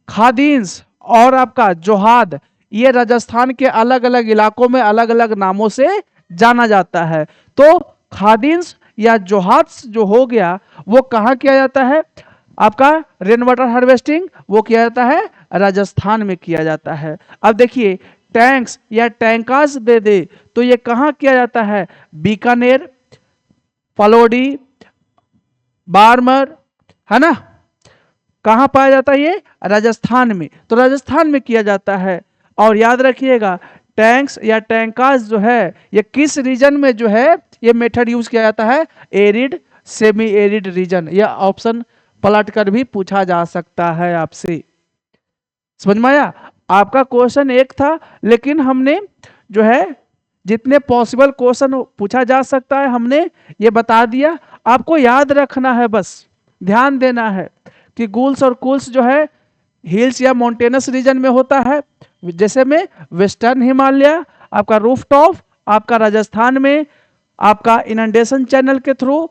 खादीन्स और आपका जोहाद, ये राजस्थान के अलग अलग इलाकों में अलग अलग नामों से जाना जाता है। तो खादीन्स या जोहाद जो हो गया वो कहाँ किया जाता है, आपका रेन वाटर हार्वेस्टिंग वो किया जाता है राजस्थान में किया जाता है। अब देखिए, टैंक्स या टैंकास दे दे तो ये कहाँ किया जाता है, बीकानेर, फलोडी, बारमर, है ना, कहाँ पाया जाता है ये, राजस्थान में, तो राजस्थान में किया जाता है। और याद रखिएगा, टैंक्स या टैंकास जो है ये किस रीजन में जो है ये मेथड यूज किया जाता है, एरिड, सेमी एरिड रीजन। यह ऑप्शन पलट कर भी पूछा जा सकता है आपसे, समझ में आया। आपका क्वेश्चन एक था, लेकिन हमने जो है जितने पॉसिबल क्वेश्चन पूछा जा सकता है हमने ये बता दिया। आपको याद रखना है, बस ध्यान देना है कि गोल्स और कूल्स जो है हिल्स या माउंटेनस रीजन में होता है, जैसे में वेस्टर्न हिमालय, आपका रूफ टॉप आपका राजस्थान में, आपका इनंडेशन चैनल के थ्रू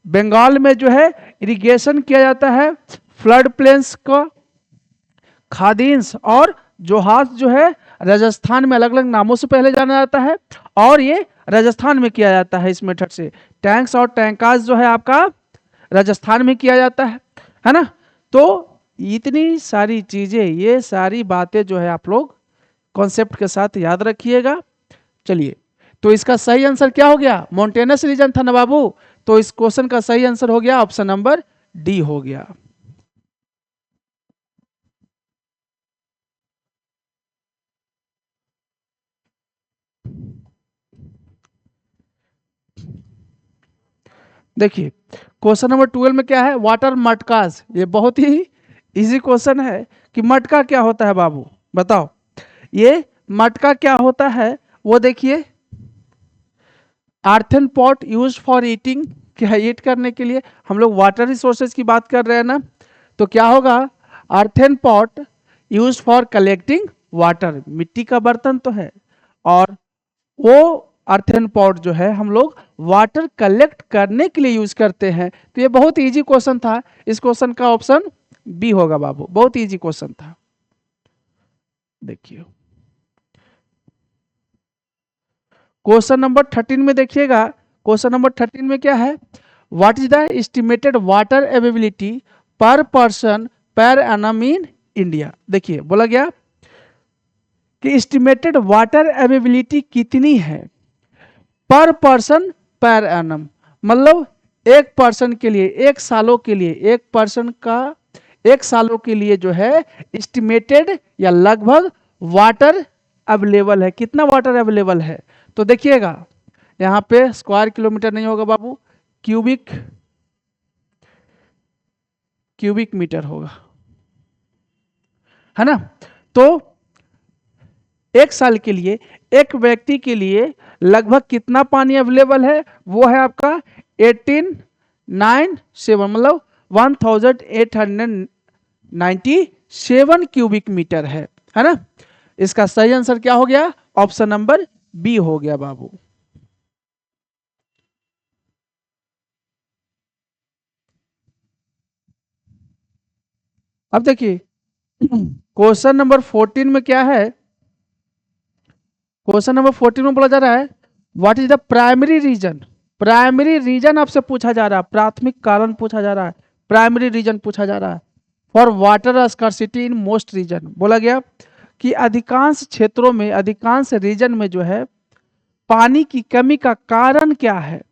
बंगाल में जो है इरिगेशन किया जाता है, फ्लड प्लेन्स का, खादीन्स और जोहास जो है राजस्थान में अलग अलग नामों से पहले जाना जाता है, और ये राजस्थान में किया जाता है इस मेथड से। टैंक्स और टैंकास जो है आपका राजस्थान में किया जाता है ना। तो इतनी सारी चीजें, ये सारी बातें जो है आप लोग कॉन्सेप्ट के साथ याद रखिएगा। चलिए, तो इसका सही आंसर क्या हो गया, माउंटेनस रीजन था ना बाबू, तो इस क्वेश्चन का सही आंसर हो गया ऑप्शन नंबर डी हो गया। देखिए, क्वेश्चन नंबर 12 में क्या है, वाटर मटकास। ये बहुत ही इजी क्वेश्चन है कि मटका क्या होता है बाबू, बताओ। ये मटका क्या होता है वो देखिए, earthen pot use for eating, क्या ईट करने के लिए, हम लोग वाटर रिसोर्सेज की बात कर रहे हैं ना, तो क्या होगा, earthen pot use for collecting water, मिट्टी का बर्तन तो है, और वो अर्थन पॉट जो है हम लोग वाटर कलेक्ट करने के लिए यूज करते हैं। तो ये बहुत इजी क्वेश्चन था, इस क्वेश्चन का ऑप्शन बी होगा बाबू, बहुत इजी क्वेश्चन था। देखिए क्वेश्चन नंबर 13 में देखिएगा, क्वेश्चन नंबर 13 में क्या है, what is the estimated water availability per person per annum in India. देखिए बोला गया कि एस्टिमेटेड वाटर अवेलेबिलिटी कितनी है पर पर्सन पर एनम, मतलब एक पर्सन के लिए, एक सालों के लिए, एक पर्सन का एक सालों के लिए जो है एस्टिमेटेड या लगभग वाटर अवेलेबल है, कितना वाटर अवेलेबल है। तो देखिएगा यहाँ पे स्क्वायर किलोमीटर नहीं होगा बाबू, क्यूबिक मीटर होगा, है ना। तो एक साल के लिए एक व्यक्ति के लिए लगभग कितना पानी अवेलेबल है, वो है आपका 1897, मतलब 1897 क्यूबिक मीटर है ना। इसका सही आंसर क्या हो गया, ऑप्शन नंबर बी हो गया बाबू। अब देखिए क्वेश्चन नंबर 14 में क्या है, क्वेश्चन नंबर 14 में बोला जा रहा है what is the primary reason, primary reason आपसे पूछा जा रहा है, प्राथमिक कारण पूछा जा रहा है, प्राइमरी रीजन पूछा जा रहा है for water scarcity in most region. बोला गया कि अधिकांश क्षेत्रों में, अधिकांश रीजन में जो है पानी की कमी का कारण क्या है।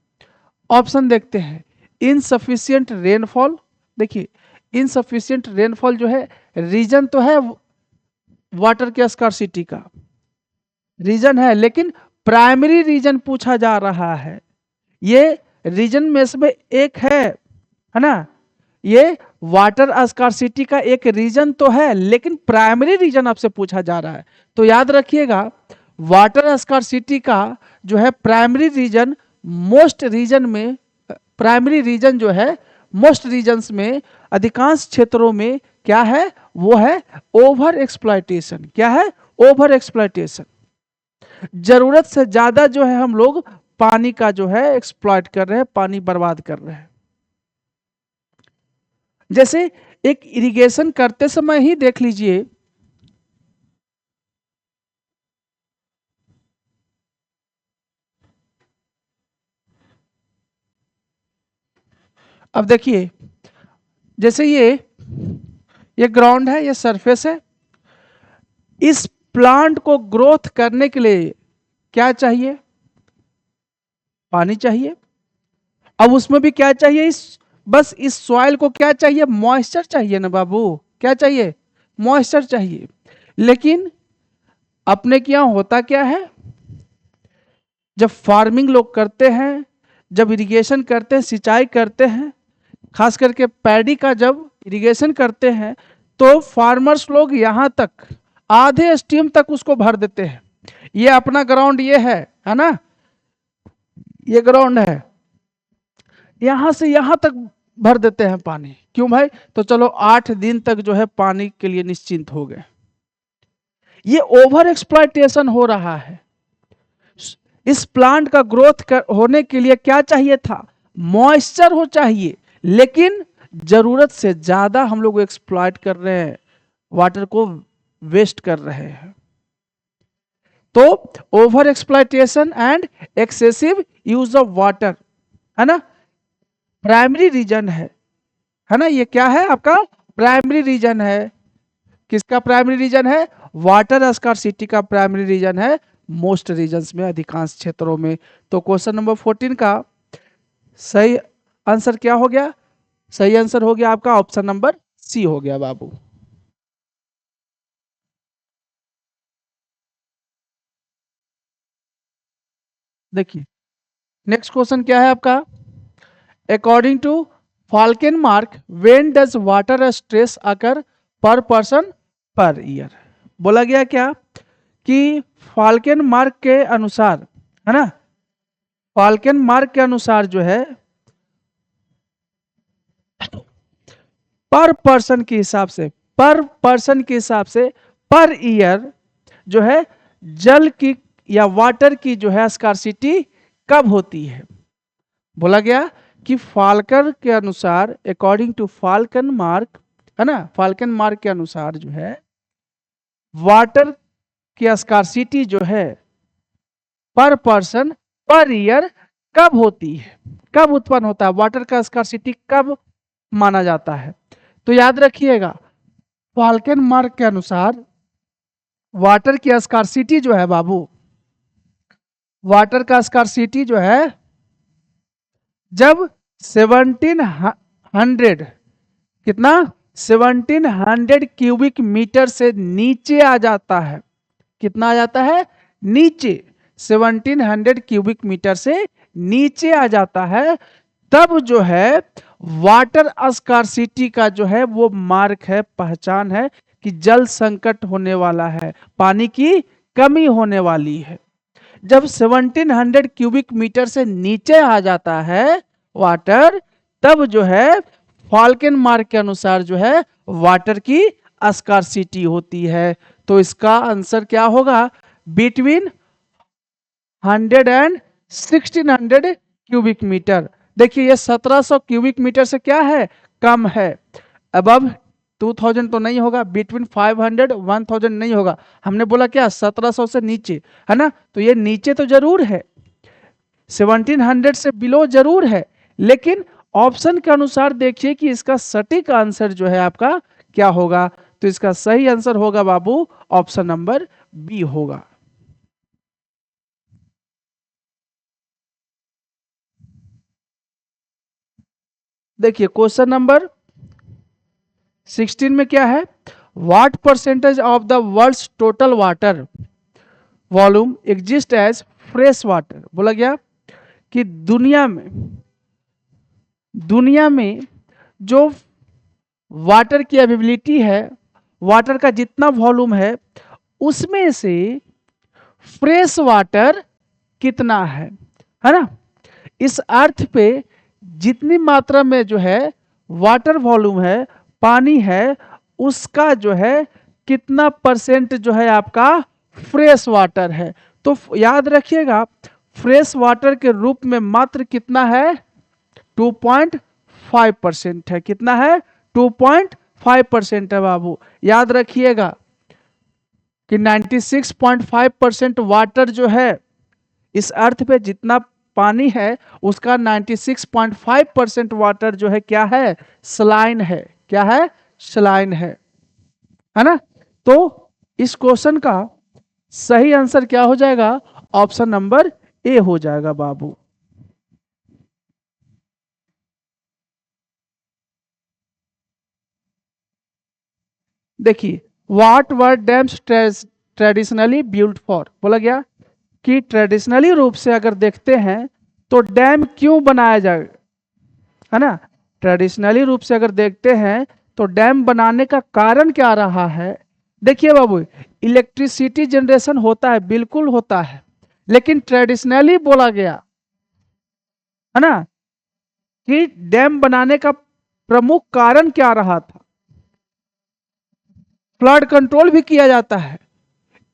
ऑप्शन देखते हैं, इनसफिशियंट रेनफॉल। देखिए इनसफिशियंट रेनफॉल जो है रीजन तो है वाटर के स्कार्सिटी का रीजन है, लेकिन प्राइमरी रीजन पूछा जा रहा है। ये रीजन में से एक है ना, ये वाटर स्कार्सिटी का एक रीजन तो है, लेकिन प्राइमरी रीजन आपसे पूछा जा रहा है। तो याद रखिएगा वाटर स्कार्सिटी का जो है प्राइमरी रीजन मोस्ट रीजन में, प्राइमरी रीजन जो है मोस्ट रीजन्स में, अधिकांश क्षेत्रों में क्या है, वो है ओवर एक्सप्लॉयटेशन। क्या है, ओवर एक्सप्लॉयटेशन। जरूरत से ज्यादा जो है हम लोग पानी का जो है एक्सप्लॉयट कर रहे हैं, पानी बर्बाद कर रहे हैं। जैसे एक इरिगेशन करते समय ही देख लीजिए, अब देखिए जैसे ये ग्राउंड है, ये सरफेस है, इस प्लांट को ग्रोथ करने के लिए क्या चाहिए, पानी चाहिए। अब उसमें भी क्या चाहिए, बस इस सॉइल को क्या चाहिए, मॉइस्चर चाहिए ना बाबू, क्या चाहिए, मॉइस्चर चाहिए। लेकिन अपने के यहाँ होता क्या है, जब फार्मिंग लोग करते हैं, जब इरिगेशन करते हैं, सिंचाई करते हैं, खास करके पैडी का जब इरिगेशन करते हैं, तो फार्मर्स लोग यहाँ तक आधे स्टीम तक उसको भर देते हैं। ये अपना ग्राउंड ये है ना, ये ग्राउंड है, यहां से यहां तक भर देते हैं पानी। क्यों भाई, तो चलो 8 दिन तक जो है पानी के लिए निश्चिंत हो गए। ये ओवर एक्सप्लॉयटेशन हो रहा है। इस प्लांट का ग्रोथ होने के लिए क्या चाहिए था, मॉइस्चर हो चाहिए, लेकिन जरूरत से ज्यादा हम लोग एक्सप्लॉयट कर रहे हैं, वाटर को वेस्ट कर रहे हैं। तो over exploitation and excessive use of water है ना, प्राइमरी रीजन है ना, ये क्या है आपका प्राइमरी रीजन है। किसका प्राइमरी रीजन है, वाटर स्कार्सिटी का प्राइमरी रीजन है मोस्ट रीजन्स में, अधिकांश क्षेत्रों में। तो क्वेश्चन नंबर 14 का सही आंसर क्या हो गया, सही आंसर हो गया आपका ऑप्शन नंबर सी हो गया बाबू। देखिए नेक्स्ट क्वेश्चन क्या है आपका, according to Falkenmark when does water stress occur per person per year. बोला गया क्या कि फाल्केन मार्क के अनुसार है ना, फाल्केन मार्क के अनुसार जो है पर पर्सन के हिसाब से, पर पर्सन के हिसाब से पर ईयर जो है जल की या वाटर की जो है स्कार्सिटी कब होती है। बोला गया कि फाल्कन के अनुसार, अकॉर्डिंग टू फाल्कन मार्क है ना, फाल्कन मार्क के अनुसार जो है वाटर की स्कार्सिटी जो है पर पर्सन पर ईयर कब होती है, कब उत्पन्न होता है, वाटर का स्कार्सिटी कब माना जाता है। तो याद रखिएगा फाल्कन मार्क के अनुसार वाटर की स्कार्सिटी जो है बाबू, वाटर का स्कार्सिटी जो है जब 1700 कितना 1700 क्यूबिक मीटर से नीचे आ जाता है। कितना आ जाता है, नीचे 1700 क्यूबिक मीटर से नीचे आ जाता है, तब जो है वाटर स्कार्सिटी का जो है वो मार्क है, पहचान है कि जल संकट होने वाला है, पानी की कमी होने वाली है। जब 1700 क्यूबिक मीटर से नीचे आ जाता है वाटर, तब जो है फाल्कन मार्क के अनुसार जो है वाटर की स्कार्सिटी होती है। तो इसका आंसर क्या होगा, बिटवीन 100 एंड 1600 क्यूबिक मीटर। देखिए ये 1700 क्यूबिक मीटर से क्या है, कम है। अबव 2000 तो नहीं होगा, बिटवीन 500 1000 नहीं होगा। हमने बोला क्या 1700 से नीचे है ना, तो ये नीचे तो जरूर है। 1700 से बिलो जरूर है, लेकिन ऑप्शन के अनुसार देखिए कि इसका सटीक आंसर जो है आपका क्या होगा। तो इसका सही आंसर होगा बाबू ऑप्शन नंबर बी होगा। देखिए क्वेश्चन नंबर 16 में क्या है, what percentage of the world's total water volume exist as fresh water. बोला गया कि दुनिया में जो वाटर की अवेलेबिलिटी है, वाटर का जितना वॉल्यूम है, उसमें से फ्रेश वाटर कितना है ना। इस अर्थ पे जितनी मात्रा में जो है वाटर वॉल्यूम है, पानी है, उसका जो है कितना परसेंट जो है आपका फ्रेश वाटर है। तो याद रखिएगा फ्रेश वाटर के रूप में मात्र कितना है, 2.5% है। कितना है, 2.5% है बाबू। याद रखिएगा कि 96.5% वाटर जो है, इस अर्थ पे जितना पानी है उसका 96.5% वाटर जो है क्या है, सलाइन है। क्या है, सलाइन है ना। तो इस क्वेश्चन का सही आंसर क्या हो जाएगा, ऑप्शन नंबर ए हो जाएगा बाबू। देखिए what were dams traditionally built for. बोला गया कि ट्रेडिशनली रूप से अगर देखते हैं तो डैम क्यों बनाया जाए, है ना। ट्रेडिशनली रूप से अगर देखते हैं तो डैम बनाने का कारण क्या रहा है। देखिए बाबू इलेक्ट्रिसिटी जनरेशन होता है, बिल्कुल होता है, लेकिन ट्रेडिशनली बोला गया है ना कि डैम बनाने का प्रमुख कारण क्या रहा था। फ्लड कंट्रोल भी किया जाता है,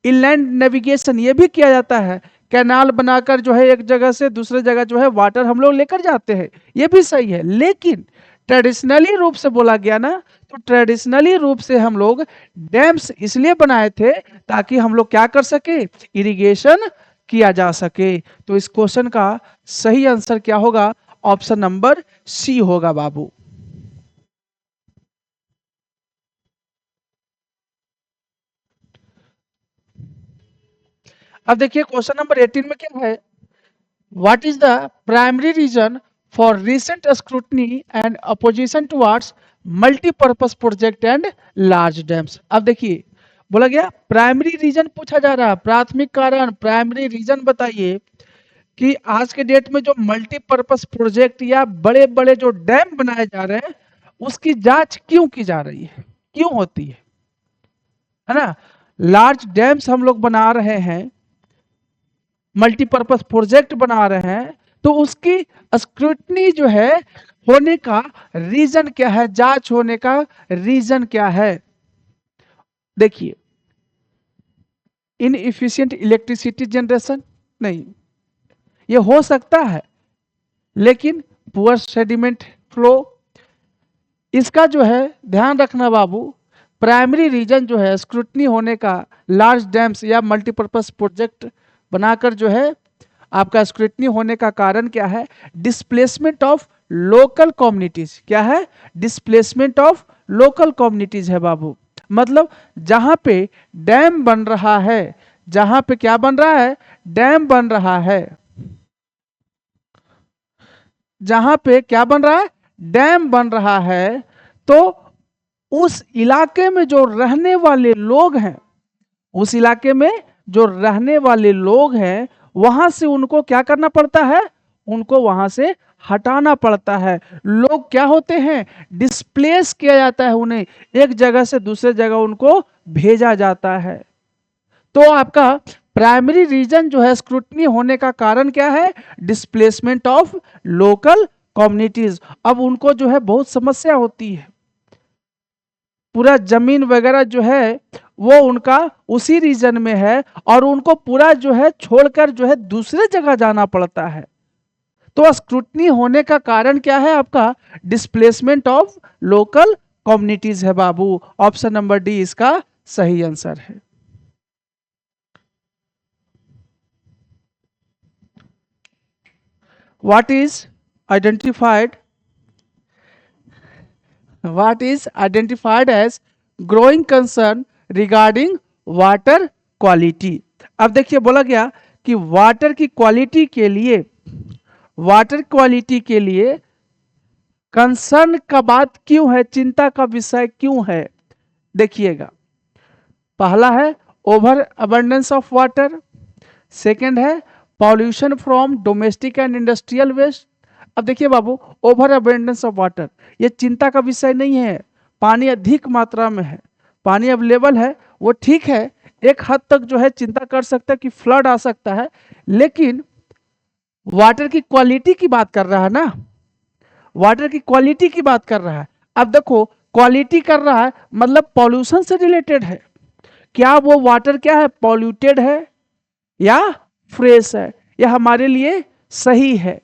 इनलैंड नेविगेशन ये भी किया जाता है, कैनाल बनाकर जो है एक जगह से दूसरे जगह जो है वाटर हम लोग लेकर जाते हैं, ये भी सही है। लेकिन ट्रेडिशनली रूप से बोला गया ना, तो ट्रेडिशनली रूप से हम लोग डैम्स इसलिए बनाए थे ताकि हम लोग क्या कर सके, इरिगेशन किया जा सके। तो इस क्वेश्चन का सही आंसर क्या होगा, ऑप्शन नंबर सी होगा बाबू। अब देखिए क्वेश्चन नंबर 18 में क्या है, what is the primary reason for recent scrutiny and opposition towards multi-purpose project and large dams। अब देखिए बोला गया प्राइमरी रीजन पूछा जा रहा है, प्राथमिक कारण, प्राइमरी रीजन बताइए कि आज के डेट में जो मल्टीपर्पस प्रोजेक्ट या बड़े बड़े जो डैम बनाए जा रहे हैं उसकी जांच क्यों की जा रही है, क्यों होती है ना। लार्ज डैम्स हम लोग बना रहे हैं, मल्टीपर्पस प्रोजेक्ट बना रहे हैं, तो उसकी स्क्रूटनी जो है होने का रीजन क्या है, जांच होने का रीजन क्या है। देखिए इनएफिशिएंट इलेक्ट्रिसिटी जनरेशन नहीं, ये हो सकता है, लेकिन पुअर सेडिमेंट फ्लो, इसका जो है ध्यान रखना बाबू। प्राइमरी रीजन जो है स्क्रूटनी होने का, लार्ज डैम्स या मल्टीपर्पस प्रोजेक्ट बनाकर जो है आपका स्क्रूटनी होने का कारण क्या है, डिस्प्लेसमेंट ऑफ लोकल कम्युनिटीज। क्या है, डिस्प्लेसमेंट ऑफ लोकल कम्युनिटीज है बाबू। मतलब जहां पे डैम बन रहा है, जहां पे क्या बन रहा है, डैम बन रहा है, जहां पे क्या बन रहा है, डैम बन रहा है, तो उस इलाके में जो रहने वाले लोग हैं, उस इलाके में जो रहने वाले लोग हैं वहां से उनको क्या करना पड़ता है, उनको वहां से हटाना पड़ता है। लोग क्या होते हैं, डिस्प्लेस किया जाता है, उन्हें एक जगह से दूसरे जगह उनको भेजा जाता है। तो आपका प्राइमरी रीजन जो है स्क्रूटनी होने का कारण क्या है, डिस्प्लेसमेंट ऑफ लोकल कम्युनिटीज। अब उनको जो है बहुत समस्या होती है, पूरा जमीन वगैरह जो है वो उनका उसी रीजन में है और उनको पूरा जो है छोड़कर जो है दूसरे जगह जाना पड़ता है। तो स्क्रूटनी होने का कारण क्या है आपका, डिस्प्लेसमेंट ऑफ लोकल कम्युनिटीज है बाबू। ऑप्शन नंबर डी इसका सही आंसर है। what is identified what is identified as growing concern regarding water quality। अब देखिए बोला गया कि वाटर क्वालिटी के लिए कंसर्न का बात क्यों है, चिंता का विषय क्यों है। देखिएगा, पहला है over abundance of water, second है pollution from domestic and industrial waste. अब देखिए बाबू, ओवर अबंडेंस ऑफ वाटर ये चिंता का विषय नहीं है। पानी अधिक मात्रा में है, पानी अवेलेबल है, वो ठीक है, एक हद तक जो है चिंता कर सकता है कि फ्लड आ सकता है, लेकिन वाटर की क्वालिटी की बात कर रहा है ना, वाटर की क्वालिटी की बात कर रहा है। अब देखो, क्वालिटी कर रहा है मतलब पॉल्यूशन से रिलेटेड है। क्या वो वाटर क्या है, पॉल्यूटेड है या फ्रेश है, यह हमारे लिए सही है।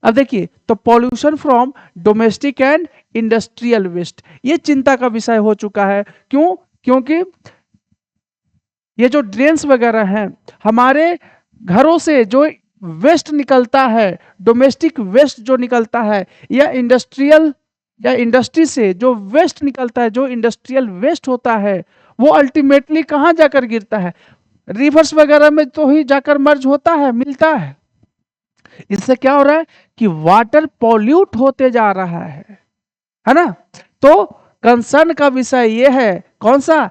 अब देखिए, तो pollution from domestic and industrial waste ये चिंता का विषय हो चुका है। क्यों? क्योंकि ये जो ड्रेन्स वगैरह हैं, हमारे घरों से जो वेस्ट निकलता है, डोमेस्टिक वेस्ट जो निकलता है, या इंडस्ट्री से जो वेस्ट निकलता है, जो इंडस्ट्रियल वेस्ट होता है, वो अल्टीमेटली कहाँ जाकर गिरता है, रिवर्स वगैरह में तो ही जाकर मर्ज होता है, मिलता है। इससे क्या हो रहा है कि वाटर पॉल्यूट होते जा रहा है ना। तो कंसर्न का विषय ये है, कौन सा,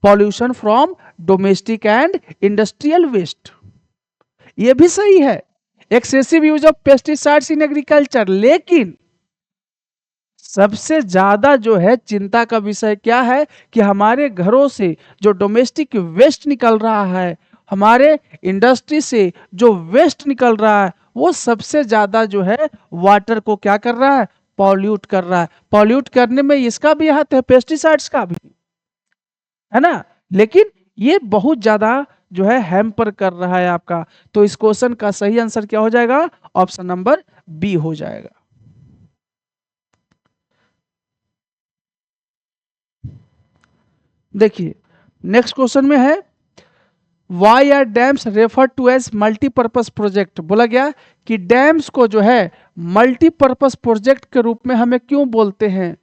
pollution from domestic and industrial waste. ये भी सही है, excessive use of pesticides in agriculture, लेकिन सबसे ज्यादा जो है चिंता का विषय क्या है कि हमारे घरों से जो डोमेस्टिक वेस्ट निकल रहा है, हमारे इंडस्ट्री से जो वेस्ट निकल रहा है, वो सबसे ज्यादा जो है वाटर को क्या कर रहा है, पॉल्यूट कर रहा है। पॉल्यूट करने में इसका भी हाथ है, पेस्टिसाइड्स का भी, है ना, लेकिन ये बहुत ज्यादा जो है हैम्पर कर रहा है आपका। तो इस क्वेश्चन का सही आंसर क्या हो जाएगा, ऑप्शन नंबर बी हो जाएगा। देखिए, नेक्स्ट क्वेश्चन में है, why are dams refer to as multipurpose project. बोला गया कि डैम्स को जो है मल्टीपर्पज प्रोजेक्ट के रूप में हमें क्यों बोलते हैं,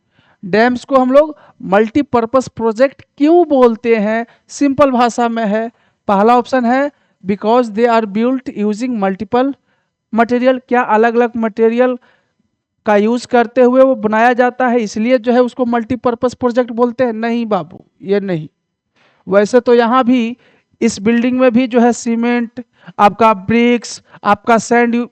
डैम्स को हम लोग मल्टीपर्पज प्रोजेक्ट क्यों बोलते हैं। सिंपल भाषा में है, पहला ऑप्शन है because they are built using multiple material. क्या अलग अलग मटेरियल का यूज करते हुए वो बनाया जाता है, इसलिए जो है उसको मल्टीपर्पज प्रोजेक्ट बोलते हैं। नहीं बाबू, ये नहीं। वैसे तो यहाँ भी इस बिल्डिंग में भी जो है सीमेंट, आपका ब्रिक्स, आपका सैंड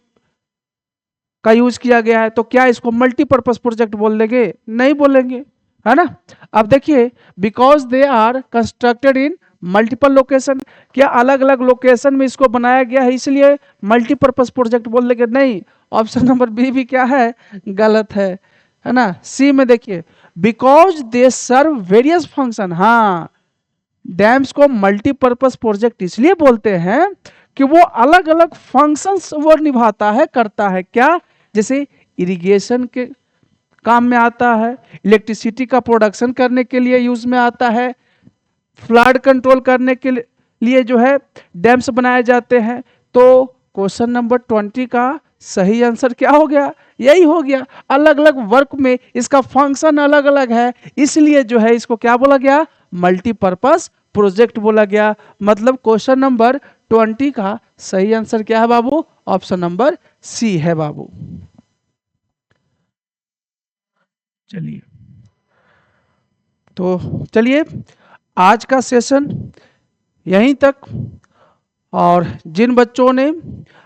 का यूज किया गया है, तो क्या इसको मल्टीपर्पज प्रोजेक्ट बोल देंगे, नहीं बोलेंगे, है ना। अब देखिए, because they are constructed in multiple location, क्या अलग अलग लोकेशन में इसको बनाया गया है इसलिए मल्टीपर्पज प्रोजेक्ट बोल देंगे, नहीं। ऑप्शन नंबर बी भी क्या है, गलत है ना। सी में देखिए, because they serve various function. हाँ, डैम्स को मल्टीपर्पज प्रोजेक्ट इसलिए बोलते हैं कि वो अलग अलग फंक्शंस वो निभाता है, करता है। क्या, जैसे इरिगेशन के काम में आता है, इलेक्ट्रिसिटी का प्रोडक्शन करने के लिए यूज में आता है, फ्लड कंट्रोल करने के लिए जो है डैम्स बनाए जाते हैं। तो क्वेश्चन नंबर 20 का सही आंसर क्या हो गया, यही हो गया। अलग अलग वर्क में इसका फंक्शन अलग अलग है, इसलिए जो है इसको क्या बोला गया, मल्टीपर्पज प्रोजेक्ट बोला गया। मतलब क्वेश्चन नंबर 20 का सही आंसर क्या है बाबू, ऑप्शन नंबर सी है बाबू। चलिए, तो चलिए आज का सेशन यहीं तक। और जिन बच्चों ने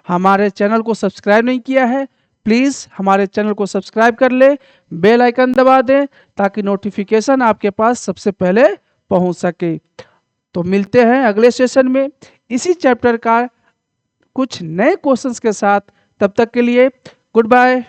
हमारे चैनल को सब्सक्राइब नहीं किया है, प्लीज़ हमारे चैनल को सब्सक्राइब कर ले, बेल आइकन दबा दें ताकि नोटिफिकेशन आपके पास सबसे पहले पहुंच सके। तो मिलते हैं अगले सेशन में इसी चैप्टर का कुछ नए क्वेश्चंस के साथ। तब तक के लिए गुड बाय।